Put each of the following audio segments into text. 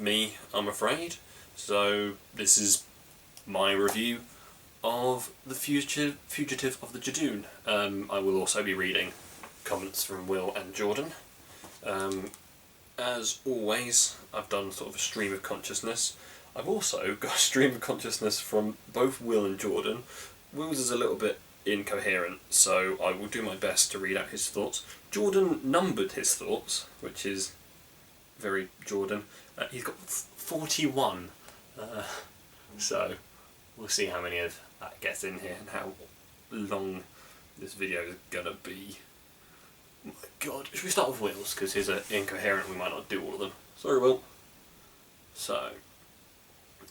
me, I'm afraid. So this is my review of the Fugitive of the Judoon. I will also be reading comments from Will and Jordan. As always, I've done sort of a stream of consciousness. I've also got a stream of consciousness from both Will and Jordan. Will's is a little bit incoherent, so I will do my best to read out his thoughts. Jordan numbered his thoughts, which is very Jordan. He's got 41, so we'll see how many of that gets in here and how long this video is gonna be. Oh my god, should we start with Will's, because his are incoherent, we might not do all of them. Sorry, Will. So,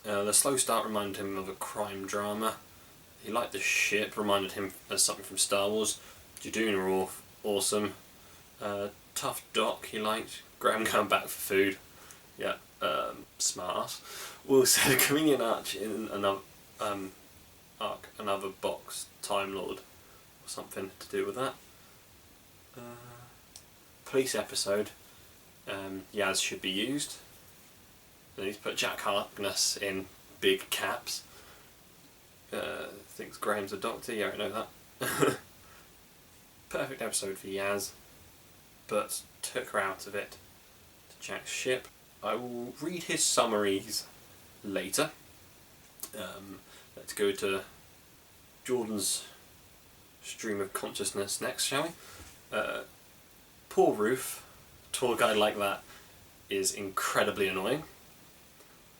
the slow start reminded him of a crime drama. He liked the ship, reminded him of something from Star Wars. Judoon are all awesome. Tough Doc he liked. Graham going back for food. Yeah, smart ass. Will said a convenient arch in another another box, Time Lord, or something to do with that. Police episode, Yaz should be used. Then he's put Jack Harkness in big caps. Thinks Graham's a doctor, yeah, I know that. Perfect episode for Yaz, but took her out of it to Jack's ship. I will read his summaries later. Let's go to Jordan's stream of consciousness next, shall we? Poor Ruth, tall guy like that is incredibly annoying.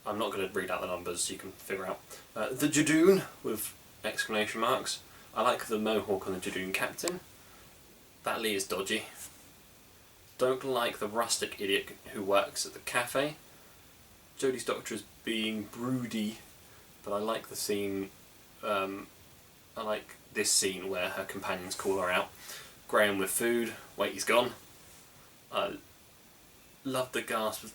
I'm not going to read out the numbers, you can figure out. The Judoon, with exclamation marks. I like the mohawk on the Judoon captain. That Lee is dodgy. Don't like the rustic idiot who works at the cafe. Jodie's doctor is being broody, but I like the scene, I like this scene where her companions call her out. Graham with food, wait, he's gone. I love the gasp of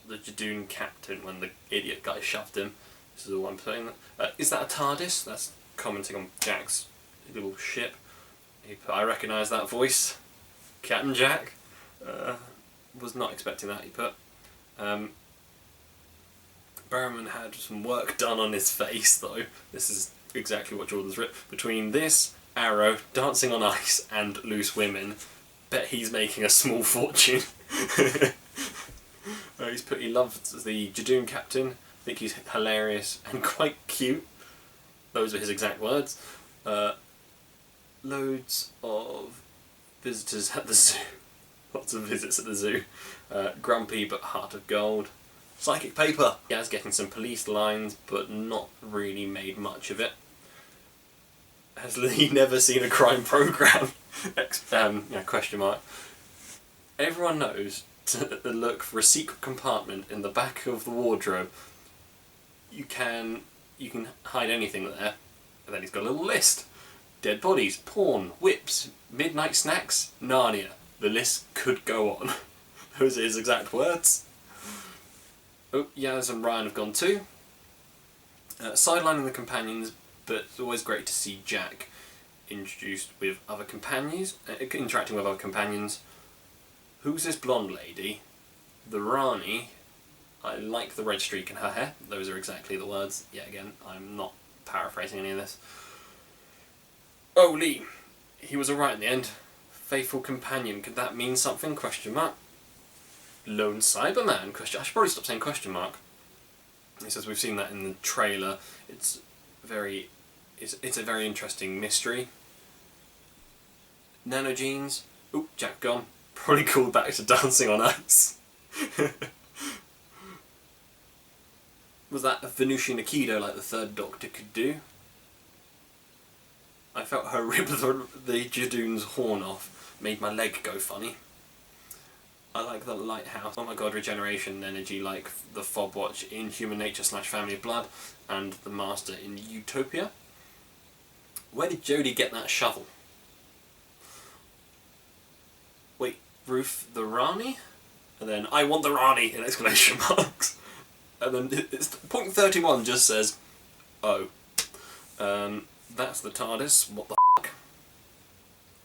the Judoon captain when the idiot guy shoved him. This is all I'm saying. Is that a TARDIS? That's commenting on Jack's little ship. He put, I recognise that voice. Captain Jack. Was not expecting that, he put. Barrowman had some work done on his face though. This is exactly what Jordan's written. Between this, Arrow, Dancing on Ice and Loose Women, bet he's making a small fortune. He's put, he loves the Judoon captain. I think he's hilarious and quite cute. Those are his exact words. Loads of visitors at the zoo. Lots of visits at the zoo. Grumpy but heart of gold. Psychic paper. Yaz getting some police lines, but not really made much of it. Has Lee never seen a crime programme? Question mark. Everyone knows to look for a secret compartment in the back of the wardrobe. You can hide anything there. And then he's got a little list. Dead bodies, porn, whips, midnight snacks, Narnia. The list could go on. Those are his exact words. Oh, Yaz and Ryan have gone too. Sidelining the companions, but it's always great to see Jack introduced with other companions, interacting with other companions. Who's this blonde lady? The Rani. I like the red streak in her hair. Those are exactly the words. Yet again, I'm not paraphrasing any of this. Oh, Lee. He was alright in the end. Faithful companion. Could that mean something? Question mark. Lone Cyberman? Question. I should probably stop saying question mark. He says we've seen that in the trailer. It's a very interesting mystery. Nanogenes. Oop, Jack gone. Probably called back to Dancing on Ice. Was that a Venusian Aikido like the Third Doctor could do? I felt her rip the Judoon's horn off. Made my leg go funny. I like the lighthouse. Oh my god, regeneration energy like the Fob Watch in Human Nature / Family of Blood and the Master in Utopia. Where did Jodie get that shovel? Wait, Ruth the Rani? And then, I want the Rani! In exclamation marks. And then, point 31 just says, oh. That's the TARDIS, what the f***?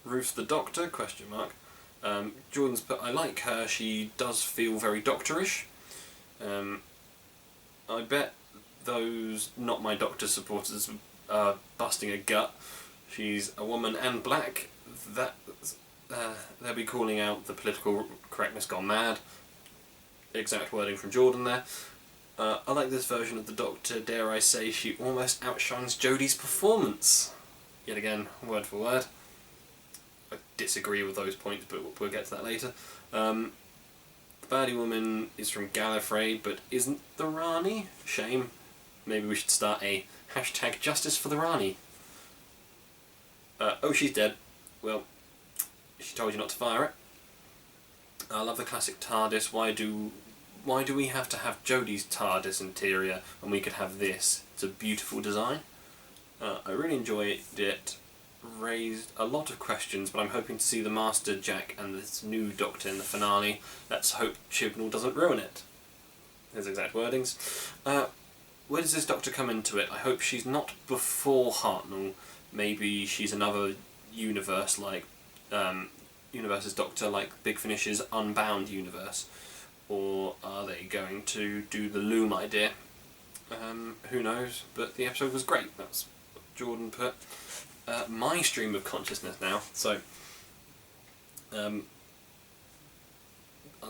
Ruth the Doctor, question mark. Jordan's put, I like her, she does feel very doctorish. I bet those Not My Doctor supporters are busting a gut. She's a woman and black. That they'll be calling out the political correctness gone mad. Exact wording from Jordan there. I like this version of the Doctor. Dare I say, she almost outshines Jodie's performance. Yet again, word for word. I disagree with those points, but we'll get to that later. The baddie woman is from Gallifrey, but isn't the Rani? Shame. Maybe we should start a hashtag justice for the Rani. Oh, she's dead. Well, she told you not to fire it. I love the classic TARDIS. Why do we have to have Jodie's TARDIS interior when we could have this? It's a beautiful design. I really enjoyed it. Raised a lot of questions, but I'm hoping to see the Master, Jack, and this new Doctor in the finale. Let's hope Chibnall doesn't ruin it. His exact wordings. Where does this Doctor come into it? I hope she's not before Hartnell. Maybe she's another universe, like Universe's Doctor, like Big Finish's Unbound universe. Or are they going to do the Loom idea? Who knows? But the episode was great. That's what Jordan put. My stream of consciousness now. So, like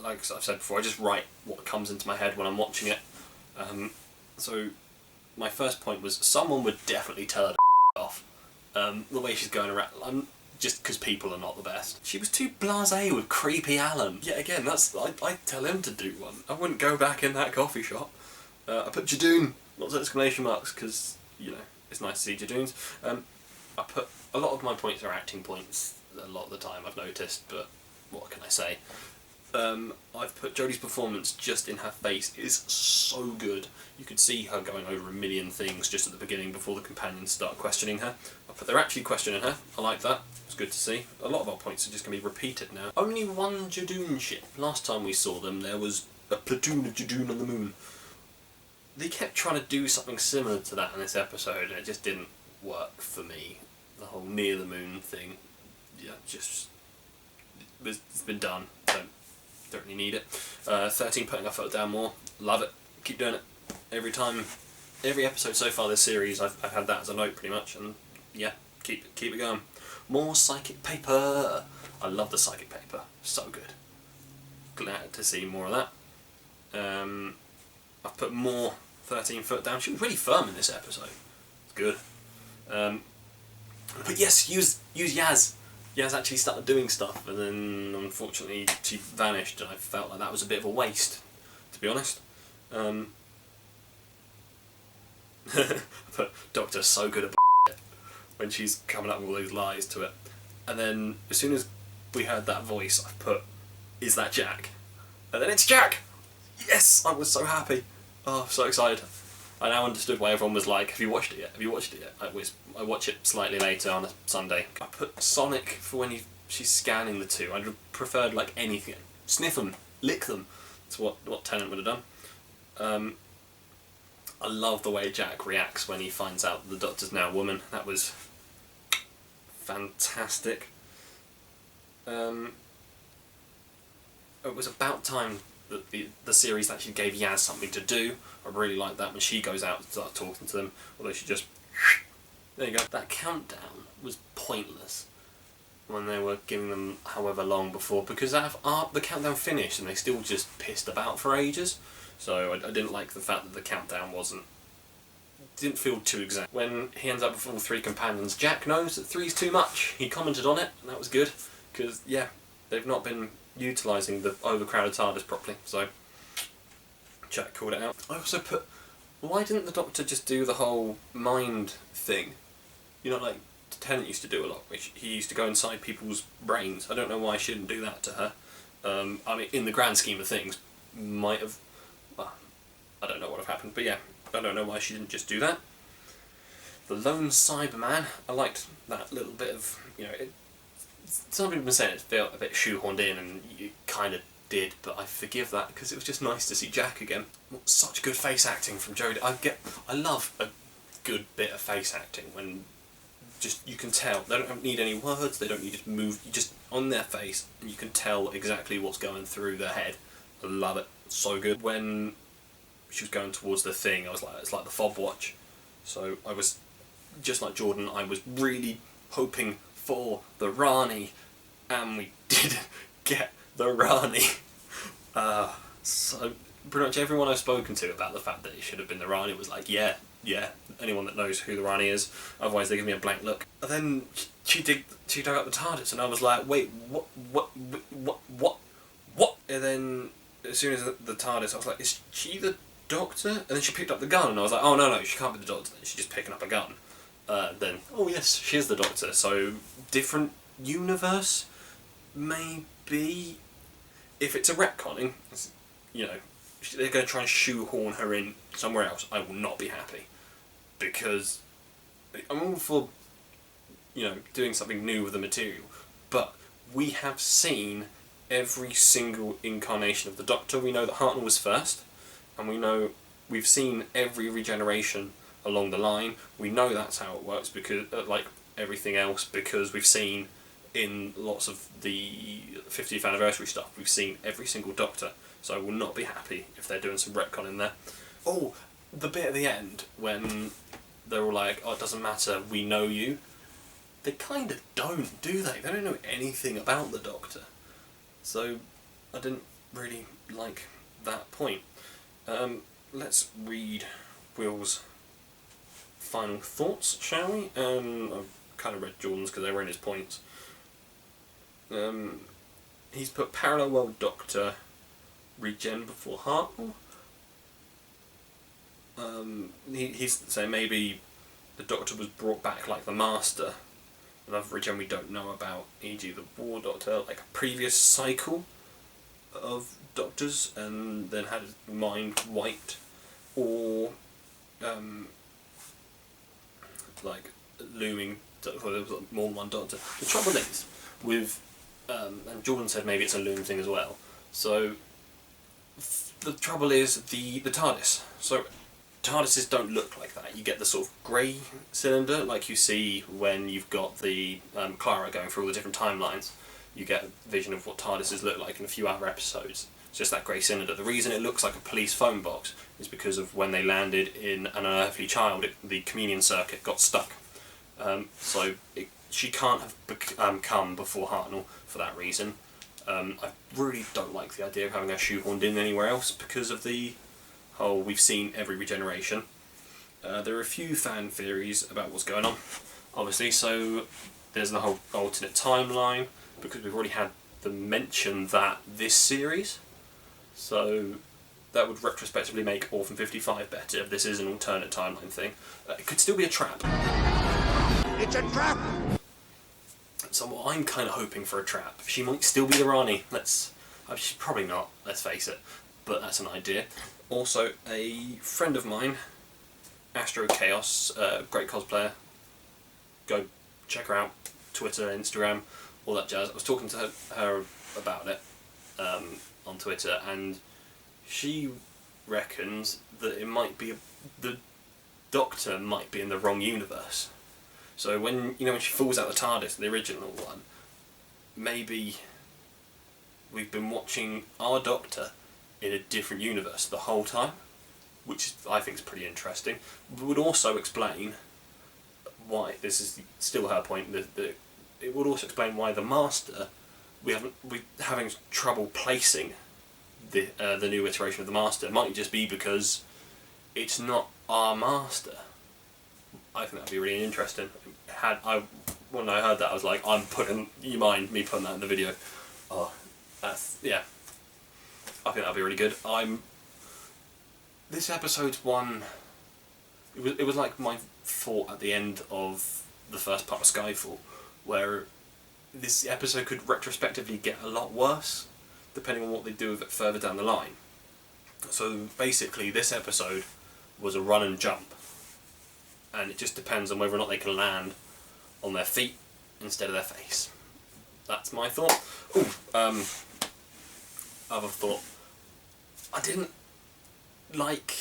I've said before, I just write what comes into my head when I'm watching it. So, my first point was someone would definitely tell her to off. The way she's going around, just because people are not the best. She was too blasé with creepy Alan. Yet again, I'd tell him to do one. I wouldn't go back in that coffee shop. I put Judoon, lots of exclamation marks, because, you know, it's nice to see Judoons. I put, a lot of my points are acting points, a lot of the time I've noticed, but what can I say? I've put Jodie's performance just in her face is so good. You could see her going over a million things just at the beginning before the companions start questioning her. But they're actually questioning her. I like that. It's good to see. A lot of our points are just going to be repeated now. Only one Judoon ship. Last time we saw them, there was a platoon of Judoon on the moon. They kept trying to do something similar to that in this episode, and it just didn't work for me. The whole near the moon thing, yeah, just it's been done. Don't really need it. 13 putting our foot down more. Love it. Keep doing it. Every time, every episode so far this series, I've had that as a note pretty much, and yeah, keep it going. More psychic paper. I love the psychic paper. So good. Glad to see more of that. I've put more 13 foot down. She was really firm in this episode. It's good. But yes, use Yaz. Yaz actually started doing stuff, and then unfortunately she vanished, and I felt like that was a bit of a waste, to be honest. But Doctor's so good at when she's coming up with all those lies to it. And then as soon as we heard that voice, I put, "Is that Jack?" And then it's Jack! Yes! I was so happy. Oh, so excited. I now understood why everyone was like, have you watched it yet? Have you watched it yet? I watch it slightly later on a Sunday. I put Sonic for when she's scanning the two. I'd have preferred like anything. Sniff them, lick them. That's what Tennant would have done. I love the way Jack reacts when he finds out the Doctor's now a woman. That was fantastic. It was about time that the series actually gave Yaz something to do. I really like that when she goes out and starts talking to them, although she just... There you go. That countdown was pointless when they were giving them however long before, because the countdown finished and they still just pissed about for ages. So I didn't like the fact that the countdown didn't feel too exact. When he ends up with all three companions, Jack knows that three's too much. He commented on it, and that was good, because, yeah, they've not been utilising the overcrowded TARDIS properly, so Jack called it out. I also put, why didn't the Doctor just do the whole mind thing? You know, like Tennant used to do a lot, which he used to go inside people's brains. I don't know why she didn't do that to her. I mean, in the grand scheme of things, might have... Well, I don't know what would have happened, but yeah, I don't know why she didn't just do that. The Lone Cyberman, I liked that little bit of, you know, some people have been saying it felt a bit shoehorned in, and you kind of did, but I forgive that because it was just nice to see Jack again. Such good face acting from Jodie. I love a good bit of face acting when just you can tell they don't need any words. They don't need to move. You just on their face, and you can tell exactly what's going through their head. I love it. So good when she was going towards the thing, I was like, it's like the fob watch. So I was, just like Jordan, I was really hoping for the Rani, and we did get the Rani. So pretty much everyone I've spoken to about the fact that it should have been the Rani was like, yeah, anyone that knows who the Rani is, otherwise they give me a blank look. And then she dug up the TARDIS, and I was like, wait, what? And then as soon as the TARDIS, I was like, is she the Doctor? And then she picked up the gun, and I was like, oh no, she can't be the Doctor, she's just picking up a gun. Then, oh yes, she is the Doctor, so different universe, maybe. If it's a retconning, you know, they're going to try and shoehorn her in somewhere else, I will not be happy. Because I'm all for, you know, doing something new with the material, but we have seen every single incarnation of the Doctor. We know that Hartnell was first, and we know we've seen every regeneration along the line. We know that's how it works, because like everything else, because we've seen in lots of the 50th anniversary stuff, we've seen every single Doctor, so I will not be happy if they're doing some retcon in there. Oh, the bit at the end when they're all like, oh, it doesn't matter, we know you. They kind of don't, do they? They don't know anything about the Doctor. So I didn't really like that point. Let's read Will's final thoughts, shall we? I've kind of read Jordan's because they were in his points. He's put Parallel World Doctor regen before Hartnell. He's saying maybe the Doctor was brought back like the Master, another regen we don't know about, e.g. the War Doctor, like a previous cycle of Doctors and then had his mind wiped, or like looming, well, there was more than one Doctor. The trouble is with, and Jordan said maybe it's a loom thing as well, so the trouble is the TARDIS. So TARDISes don't look like that. You get the sort of grey cylinder like you see when you've got the Clara going through all the different timelines. You get a vision of what TARDISes look like in a few other episodes. It's just that grey cylinder. The reason it looks like a police phone box is because of when they landed in An Unearthly Child, the communion circuit got stuck. So she can't have come before Hartnell for that reason. I really don't like the idea of having her shoehorned in anywhere else because of the whole we've seen every regeneration. There are a few fan theories about what's going on, obviously. So there's the whole alternate timeline, because we've already had the mention that this series. So that would retrospectively make Orphan 55 better if this is an alternate timeline thing. It could still be a trap. It's a trap! So I'm kind of hoping for a trap. She might still be the Rani. She's probably not, let's face it. But that's an idea. Also, a friend of mine, Astro Chaos, great cosplayer. Go check her out. Twitter, Instagram, all that jazz. I was talking to her about it on Twitter, and she reckons that it might be the Doctor might be in the wrong universe. So when she falls out the TARDIS, the original one, maybe we've been watching our Doctor in a different universe the whole time, which I think is pretty interesting. It would also explain why, this is still her point, it would also explain why the Master, we're having trouble placing the new iteration of the Master. It might just be because it's not our Master. I think that'd be really interesting. When I heard that, I was like, you mind me putting that in the video? Oh, yeah. I think that'd be really good. This episode's one. It was like my thought at the end of the first part of Skyfall, where this episode could retrospectively get a lot worse, depending on what they do with it further down the line. So basically, this episode was a run and jump, and it just depends on whether or not they can land on their feet instead of their face. That's my thought. Ooh, other thought. I didn't like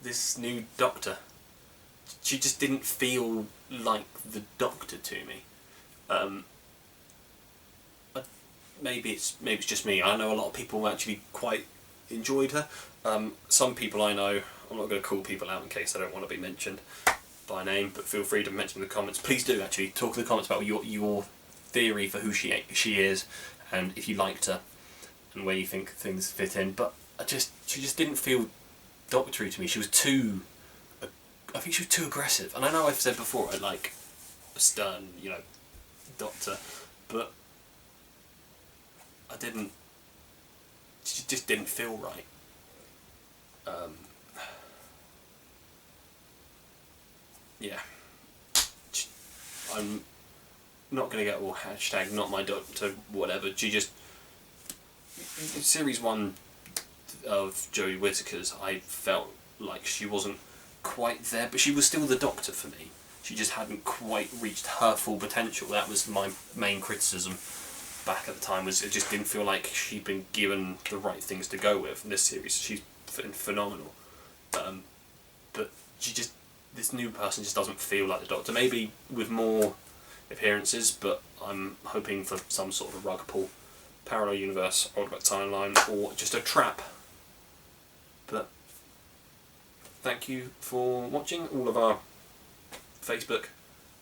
this new Doctor. She just didn't feel like the Doctor to me. Maybe it's just me. I know a lot of people actually quite enjoyed her. Some people I know, I'm not going to call people out in case I don't want to be mentioned by name, but feel free to mention in the comments. Please do actually talk in the comments about your theory for who she is, and if you liked her, and where you think things fit in. But she just didn't feel doctory to me. She was too, I think she was too aggressive. And I know I've said before I like a stern, doctor, but she just didn't feel right. Yeah. I'm not going to get all hashtag not my doctor, whatever. She just... Series 1 of Jodie Whittaker's, I felt like she wasn't quite there, but she was still the doctor for me. She just hadn't quite reached her full potential. That was my main criticism back at the time, was it just didn't feel like she'd been given the right things to go with in this series. She's phenomenal. But this new person just doesn't feel like the Doctor. Maybe with more appearances, but I'm hoping for some sort of rug pull, parallel universe, alternate timeline, or just a trap. But thank you for watching. All of our Facebook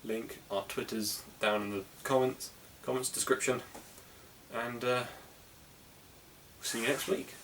link, our Twitters down in the comments description, and see you next week.